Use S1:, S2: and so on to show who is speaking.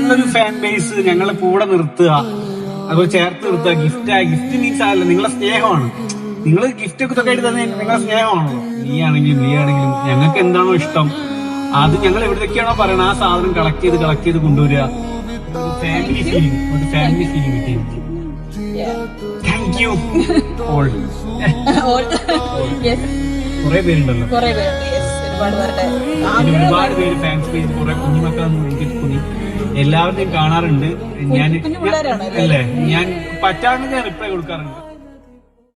S1: നല്ലൊരു fan base ഞങ്ങളെ കൂടെ നിർത്തുക, അതുപോലെ ചേർത്ത് നിർത്തുക. ഗിഫ്റ്റ് മീൻസ് അല്ല, നിങ്ങളെ സ്നേഹമാണ്. നിങ്ങൾ ഗിഫ്റ്റ് ഒക്കെ ആയിട്ട് തന്നെ നിങ്ങളെ സ്നേഹമാണല്ലോ. നീ ആണെങ്കിലും ഞങ്ങൾക്ക് എന്താണോ ഇഷ്ടം അത് ഞങ്ങൾ എവിടേക്കാണോ പറയണത് ആ സാധനം കളക്ട് ചെയ്ത് കൊണ്ടുവരിക. ഒരു ഫാമിലി ഫീലിംഗ് കിട്ടി. Thank you all. കുറെ പേരുണ്ടല്ലോ, ഒരുപാട് പേര് ഫാൻസ് പേജ്, കുറെ കുഞ്ഞുമക്കളൊന്നും എനിക്ക് തോന്നി എല്ലാവരുടെയും കാണാറുണ്ട്. ഞാൻ പറ്റാണ്ട് ഞാൻ റിപ്ലൈ കൊടുക്കാറുണ്ട്.